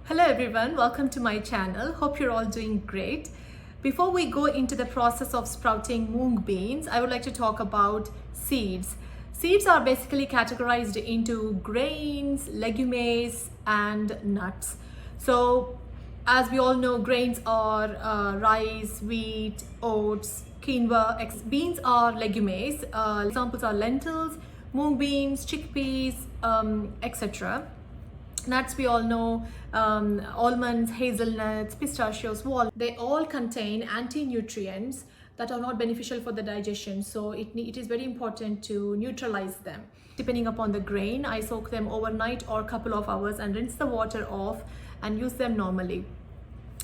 Hello everyone, welcome to my channel. Hope you're all doing great. Before we go into the process of sprouting moong beans, I would like to talk about seeds. Seeds are basically categorized into grains, legumes, and nuts. So as we all know, grains are rice, wheat, oats, quinoa. Beans are legumes. Examples are lentils, moong beans, chickpeas, etc. Nuts, we all know, almonds, hazelnuts, pistachios, walnuts, they all contain anti-nutrients that are not beneficial for the digestion. So it is very important to neutralize them. Depending upon the grain, I soak them overnight or a couple of hours and rinse the water off and use them normally.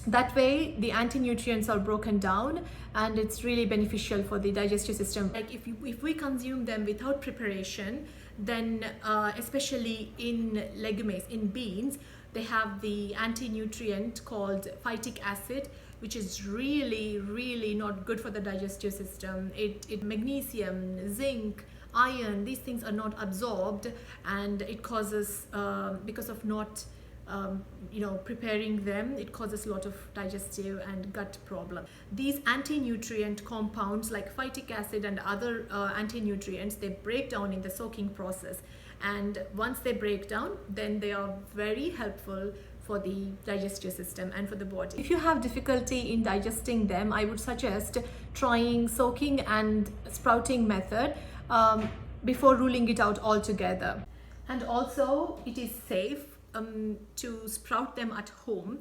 That way the anti-nutrients are broken down and it's really beneficial for the digestive system. Like if we consume them without preparation, then especially in legumes, in beans, they have the anti-nutrient called phytic acid, which is really not good for the digestive system. It magnesium, zinc, iron, these things are not absorbed, and it causes because of not preparing them, it causes a lot of digestive and gut problem. These anti-nutrient compounds like phytic acid and other anti-nutrients, they break down in the soaking process, and once they break down, then they are very helpful for the digestive system and for the body. If you have difficulty in digesting them, I would suggest trying soaking and sprouting method before ruling it out altogether. And also it is safe to sprout them at home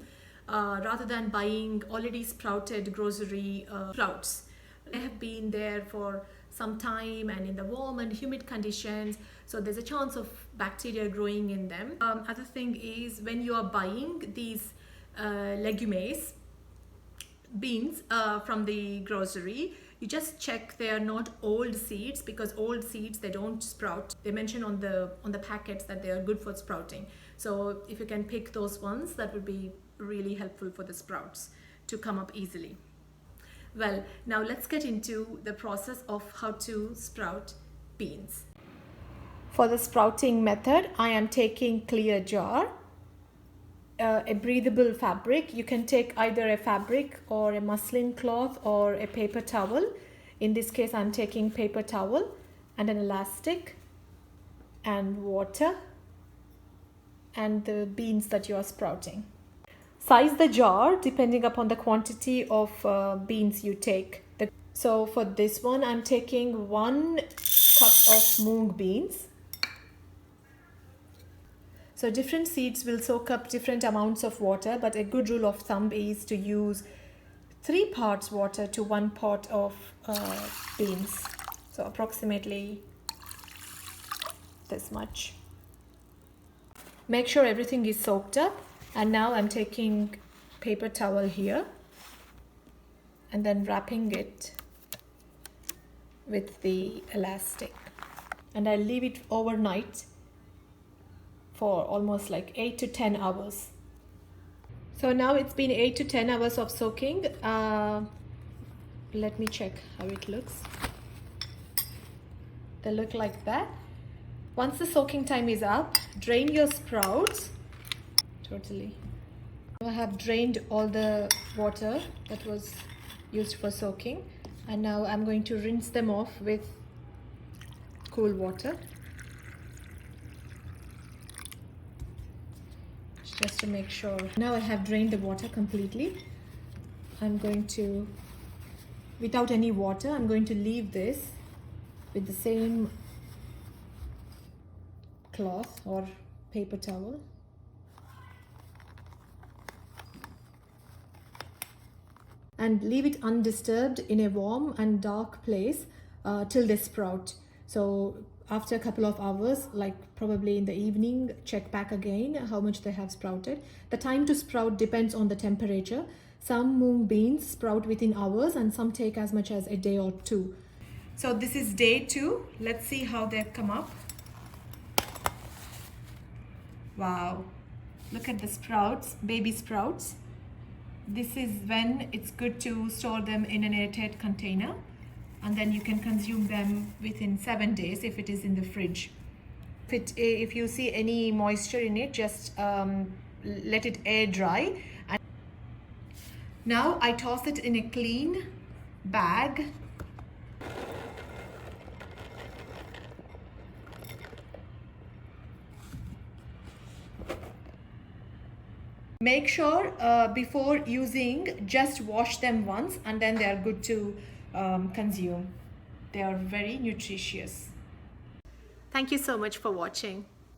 rather than buying already sprouted grocery sprouts. They have been there for some time and in the warm and humid conditions, so there's a chance of bacteria growing in them. Other thing is, when you are buying these legumes, beans from the grocery, you just check they are not old seeds, because old seeds, they don't sprout. They mention on the packets that they are good for sprouting. So if you can pick those ones, that would be really helpful for the sprouts to come up easily. Well, now let's get into the process of how to sprout beans. For the sprouting method, I am taking clear jar, a breathable fabric. You can take either a fabric or a muslin cloth or a paper towel. In this case, I'm taking paper towel and an elastic and water and the beans that you are sprouting. Size the jar depending upon the quantity of beans you take. So for this one, I'm taking 1 cup of moong beans. So different seeds will soak up different amounts of water, but a good rule of thumb is to use 3 parts water to 1 pot of beans. So approximately this much. Make sure everything is soaked up, and now I'm taking paper towel here and then wrapping it with the elastic, and I'll leave it overnight for almost like 8 to 10 hours. So now it's been 8 to 10 hours of soaking. Let me check how it looks. They look like that. Once the soaking time is up, drain your sprouts totally. I have drained all the water that was used for soaking, and now I'm going to rinse them off with cool water just to make sure. Now I have drained the water completely. I'm going to, without any water, I'm going to leave this with the same cloth or paper towel. And leave it undisturbed in a warm and dark place till they sprout. So after a couple of hours, like probably in the evening, check back again how much they have sprouted. The time to sprout depends on the temperature. Some moong beans sprout within hours and some take as much as a day or 2. So this is day 2. Let's see how they've come up. Wow, look at the sprouts, baby sprouts. This is when it's good to store them in an airtight container, and then you can consume them within 7 days if it is in the fridge. If you see any moisture in it, just let it air dry. And now I toss it in a clean bag. Make sure before using, just wash them once and then they are good to consume. They are very nutritious. Thank you so much for watching.